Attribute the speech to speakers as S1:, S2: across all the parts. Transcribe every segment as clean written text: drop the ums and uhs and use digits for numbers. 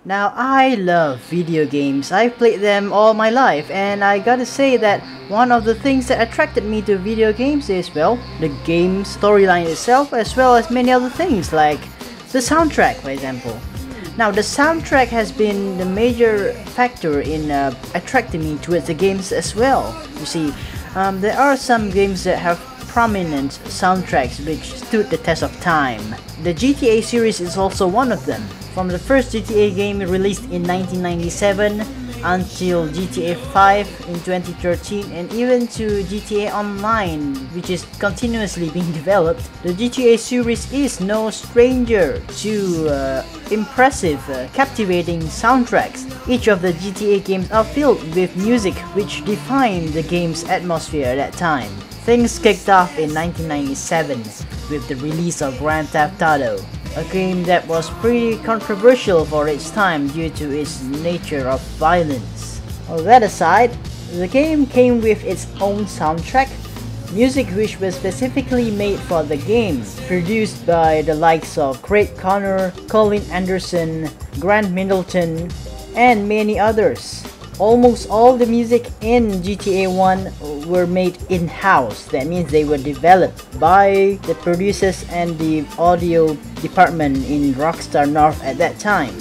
S1: Now, I love video games. I've played them all my life, and I gotta say that one of the things that attracted me to video games is, well, the game's storyline itself, as well as many other things like the soundtrack, for example. Now, the soundtrack has been the major factor in attracting me towards the games as well. You see, there are some games that have prominent soundtracks which stood the test of time. The GTA series is also one of them. From the first GTA game released in 1997 until GTA 5 in 2013, and even to GTA Online, which is continuously being developed, the GTA series is no stranger to impressive, captivating soundtracks. Each of the GTA games are filled with music which defined the game's atmosphere at that time. Things kicked off in 1997 with the release of Grand Theft Auto, a game that was pretty controversial for its time due to its nature of violence. All that aside, the game came with its own soundtrack, music which was specifically made for the game, produced by the likes of Craig Connor, Colin Anderson, Grant Middleton, and many others. Almost all the music in GTA 1 were made in-house. That means they were developed by the producers and the audio department in Rockstar North at that time.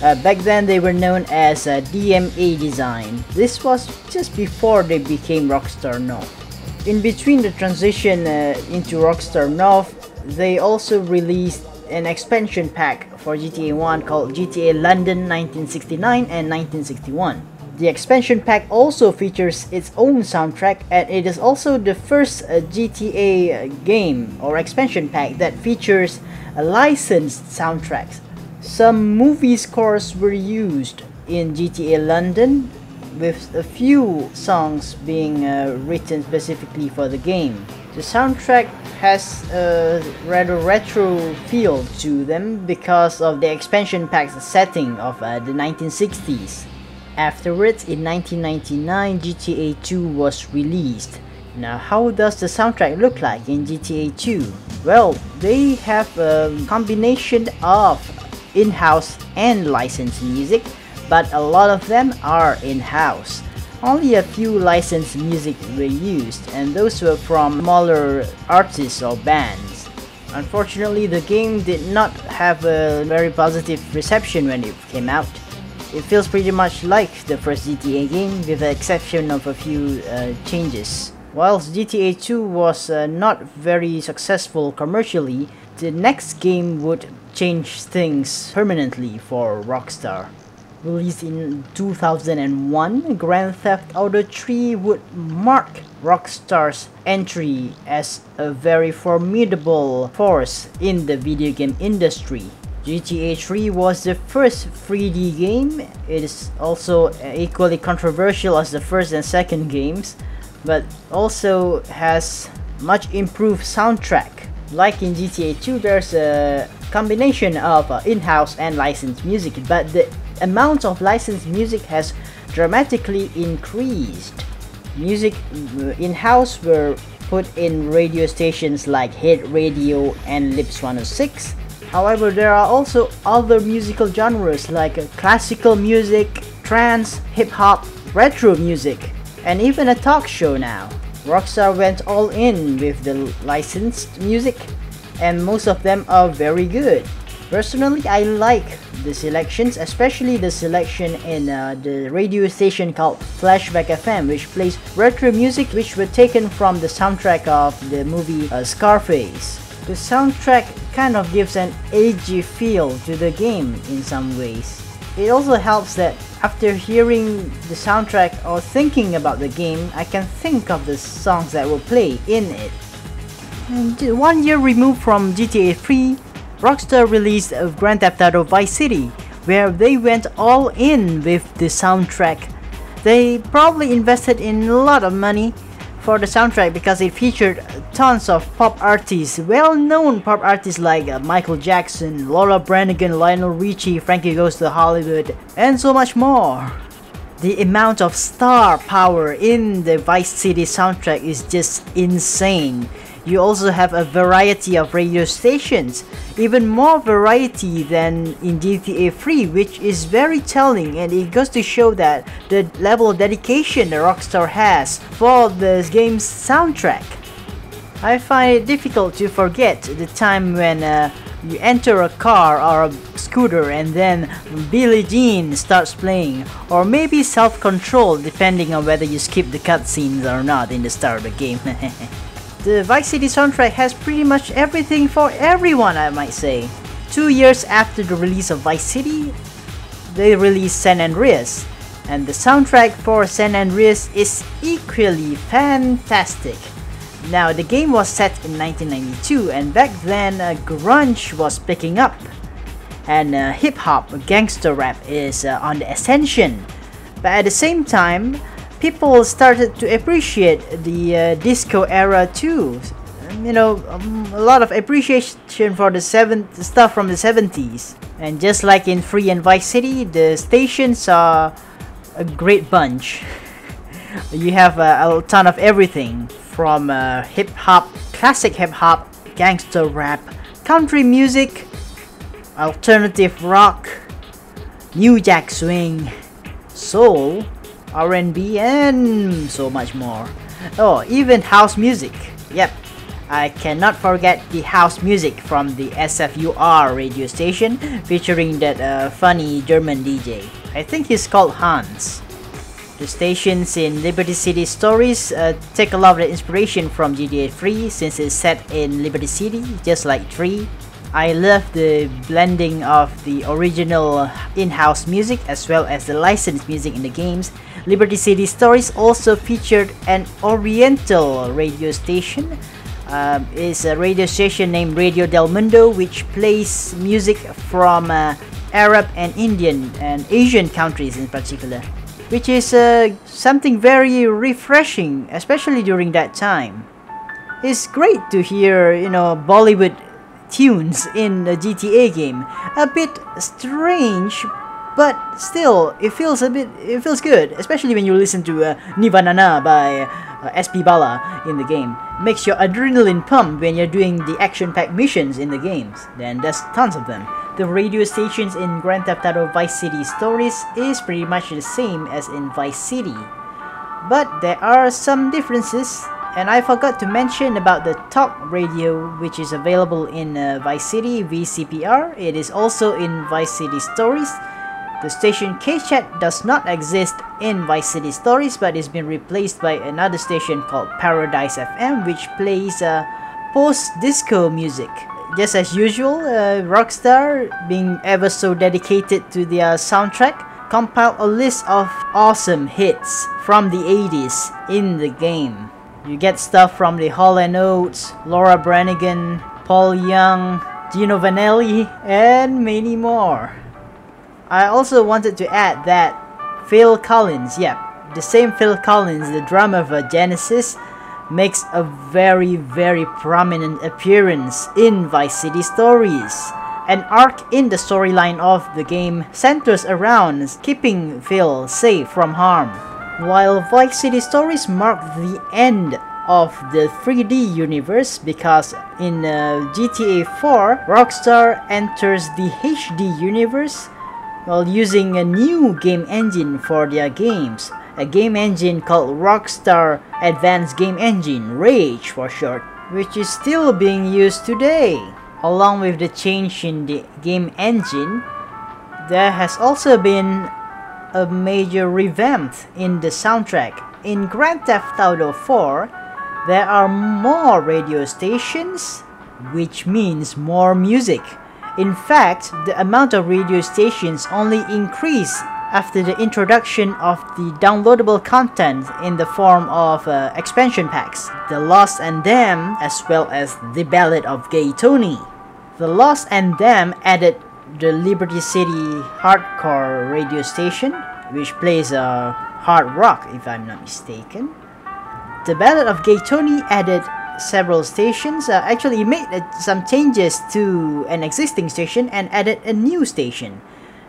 S1: Back then they were known as DMA Design. This was just before they became Rockstar North. In between the transition into Rockstar North, they also released an expansion pack for GTA 1 called GTA London 1969 and 1961. The expansion pack also features its own soundtrack, and it is also the first GTA game or expansion pack that features licensed soundtracks. Some movie scores were used in GTA London, with a few songs being written specifically for the game. The soundtrack has a rather retro feel to them because of the expansion pack's setting of the 1960s. Afterwards, in 1999, GTA 2 was released. Now, how does the soundtrack look like in GTA 2? Well, they have a combination of in-house and licensed music, but a lot of them are in-house. Only a few licensed music were used, and those were from smaller artists or bands. Unfortunately, the game did not have a very positive reception when it came out. It feels pretty much like the first GTA game, with the exception of a few changes. Whilst GTA 2 was not very successful commercially, the next game would change things permanently for Rockstar. Released in 2001, Grand Theft Auto 3 would mark Rockstar's entry as a very formidable force in the video game industry. GTA 3 was the first 3D game. It is also equally controversial as the first and second games, but also has much improved soundtrack. Like in GTA 2, there's a combination of in-house and licensed music, but the amount of licensed music has dramatically increased. Music in-house were put in radio stations like Hit Radio and Lips 106. However, there are also other musical genres like classical music, trance, hip-hop, retro music, and even a talk show now. Rockstar went all in with the licensed music, and most of them are very good. Personally, I like the selections, especially the selection in the radio station called Flashback FM, which plays retro music which were taken from the soundtrack of the movie Scarface. The soundtrack kind of gives an edgy feel to the game in some ways. It also helps that after hearing the soundtrack or thinking about the game, I can think of the songs that will play in it. And 1 year removed from GTA 3, Rockstar released Grand Theft Auto Vice City, where they went all in with the soundtrack. They probably invested in a lot of money for the soundtrack because it featured tons of pop artists, well-known pop artists like Michael Jackson, Laura Branigan, Lionel Richie, Frankie Goes to Hollywood, and so much more. The amount of star power in the Vice City soundtrack is just insane. You also have a variety of radio stations, even more variety than in GTA 3, which is very telling, and it goes to show that the level of dedication the Rockstar has for the game's soundtrack. I find it difficult to forget the time when you enter a car or a scooter and then Billie Jean starts playing, or maybe Self-Control depending on whether you skip the cutscenes or not in the start of the game. The Vice City soundtrack has pretty much everything for everyone, I might say. 2 years after the release of Vice City, they released San Andreas, and the soundtrack for San Andreas is equally fantastic. Now, the game was set in 1992, and back then grunge was picking up, and hip-hop, gangster rap is on the ascension. But at the same time, people started to appreciate the disco era too. You know, a lot of appreciation for the stuff from the 70s. And just like in Free and Vice City, the stations are a great bunch. You have a ton of everything from hip-hop, classic hip-hop, gangster rap, country music, alternative rock, new jack swing, soul, R&B, and so much more. Oh, even house music. Yep, I cannot forget the house music from the SFUR radio station featuring that funny German DJ. I think he's called Hans. The stations in Liberty City Stories take a lot of the inspiration from GTA 3 since it's set in Liberty City, just like 3. I love the blending of the original in-house music as well as the licensed music in the games. Liberty City Stories also featured an Oriental radio station. It's a radio station named Radio Del Mundo, which plays music from Arab and Indian and Asian countries in particular, which is something very refreshing, especially during that time. It's great to hear, you know, Bollywood tunes in a GTA game. A bit strange, but still, it feels good, especially when you listen to Nivanana by SP Bala in the game. Makes your adrenaline pump when you're doing the action-packed missions in the games. Then there's tons of them. The radio stations in Grand Theft Auto Vice City Stories is pretty much the same as in Vice City, but there are some differences, and I forgot to mention about the talk radio, which is available in Vice City VCPR. It is also in Vice City Stories. The station K-Chat does not exist in Vice City Stories, but it's been replaced by another station called Paradise FM, which plays post-disco music. Just as usual, Rockstar, being ever so dedicated to their soundtrack, compiled a list of awesome hits from the 80s in the game. You get stuff from the Hall & Oates, Laura Branigan, Paul Young, Gino Vanelli, and many more. I also wanted to add that Phil Collins, the same Phil Collins, the drummer of Genesis, makes a very prominent appearance in Vice City Stories. An arc in the storyline of the game centers around keeping Phil safe from harm, while Vice City Stories marked the end of the 3D universe because in GTA 4, Rockstar enters the HD universe while using a new game engine for their games, a game engine called Rockstar Advanced Game Engine, RAGE for short, which is still being used today. Along with the change in the game engine, there has also been a major revamp in the soundtrack. In Grand Theft Auto 4, there are more radio stations, which means more music. In fact, the amount of radio stations only increased after the introduction of the downloadable content in the form of expansion packs, The Lost and Damned, as well as The Ballad of Gay Tony. The Lost and Damned added the Liberty City Hardcore radio station, which plays hard rock if I'm not mistaken. The Ballad of Gay Tony added several stations, actually made some changes to an existing station and added a new station.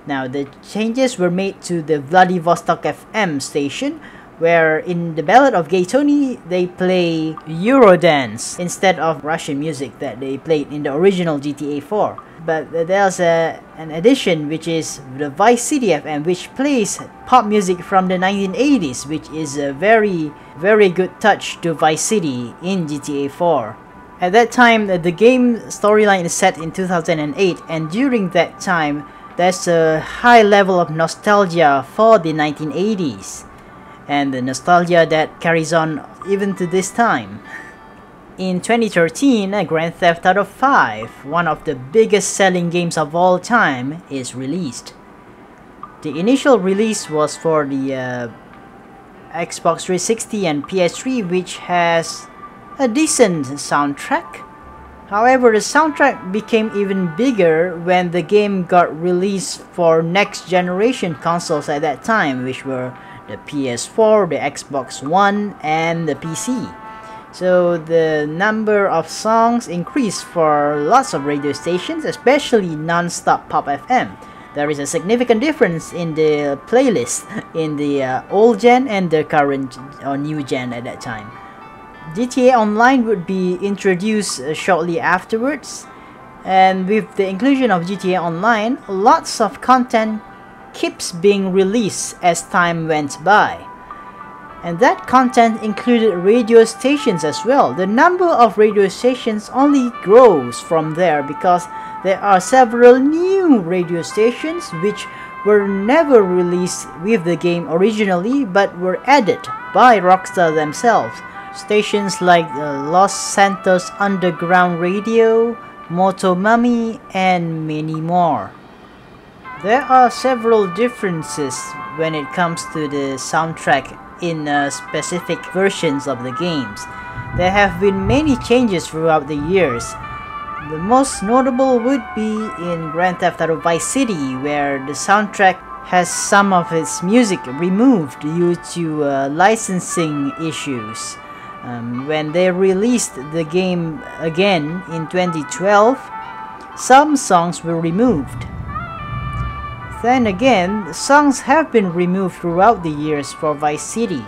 S1: Now the changes were made to the Vladivostok FM station, where in the Ballad of Gay Tony they play Eurodance instead of Russian music that they played in the original GTA 4. But there's an addition which is the Vice City FM, which plays pop music from the 1980s, which is a very good touch to Vice City in GTA 4. At that time, the game storyline is set in 2008, and during that time, there's a high level of nostalgia for the 1980s, and the nostalgia that carries on even to this time. In 2013, Grand Theft Auto 5, one of the biggest selling games of all time, is released. The initial release was for the Xbox 360 and PS3, which has a decent soundtrack. However, the soundtrack became even bigger when the game got released for next generation consoles at that time, which were the PS4, the Xbox One, and the PC. So the number of songs increased for lots of radio stations, especially non-stop Pop FM. There is a significant difference in the playlist in the old gen and the current or new gen at that time. GTA Online would be introduced shortly afterwards, and with the inclusion of GTA Online, lots of content keeps being released as time went by. And that content included radio stations as well. The number of radio stations only grows from there because there are several new radio stations which were never released with the game originally but were added by Rockstar themselves. Stations like Los Santos Underground Radio, Motomami, and many more. There are several differences when it comes to the soundtrack in specific versions of the games. There have been many changes throughout the years. The most notable would be in Grand Theft Auto Vice City, where the soundtrack has some of its music removed due to licensing issues. When they released the game again in 2012, some songs were removed. Then again, songs have been removed throughout the years for Vice City.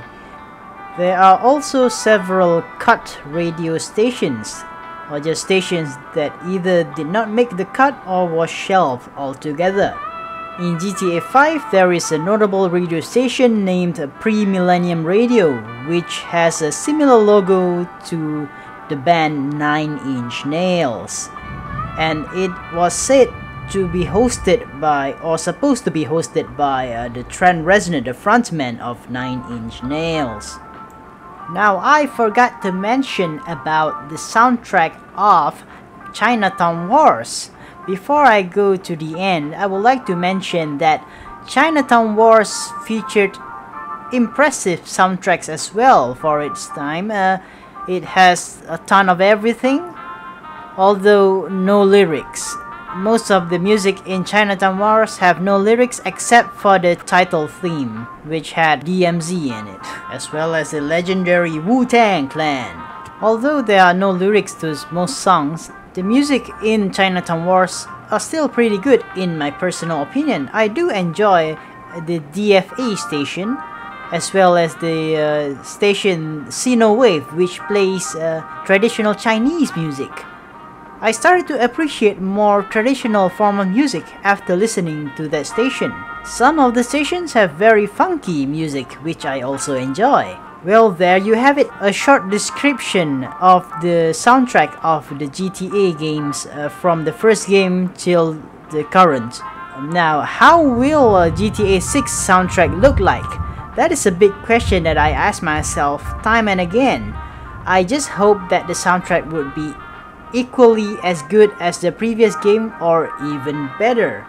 S1: There are also several cut radio stations, or just stations that either did not make the cut or was shelved altogether. In GTA 5, there is a notable radio station named Pre-Millennium Radio, which has a similar logo to the band 9 Inch Nails. And it was said to be hosted by, or supposed to be hosted by, the Trent Reznor, the frontman of 9 Inch Nails. Now, I forgot to mention about the soundtrack of Chinatown Wars. Before I go to the end, I would like to mention that Chinatown Wars featured impressive soundtracks as well for its time. It has a ton of everything, although no lyrics. Most of the music in Chinatown Wars have no lyrics except for the title theme, which had DMZ in it, as well as the legendary Wu-Tang Clan. Although there are no lyrics to most songs, the music in Chinatown Wars are still pretty good in my personal opinion. I do enjoy the DFA station, as well as the station Sino Wave, which plays traditional Chinese music. I started to appreciate more traditional form of music after listening to that station. Some of the stations have very funky music, which I also enjoy. Well, there you have it, a short description of the soundtrack of the GTA games from the first game till the current. Now, how will a GTA 6 soundtrack look like? That is a big question that I ask myself time and again. I just hope that the soundtrack would be equally as good as the previous game or even better.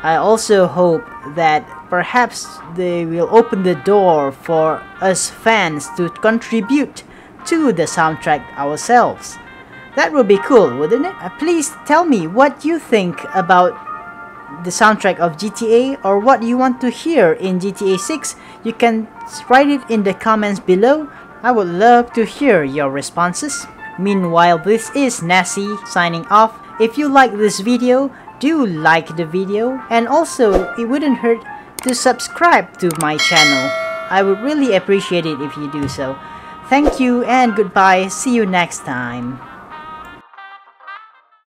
S1: I also hope that perhaps they will open the door for us fans to contribute to the soundtrack ourselves. That would be cool, wouldn't it? Please tell me what you think about the soundtrack of GTA, or what you want to hear in GTA 6. You can write it in the comments below. I would love to hear your responses. Meanwhile, this is Nasty signing off. If you like this video, do like the video, and also it wouldn't hurt to subscribe to my channel. I would really appreciate it if you do so. Thank you and goodbye. See you next time.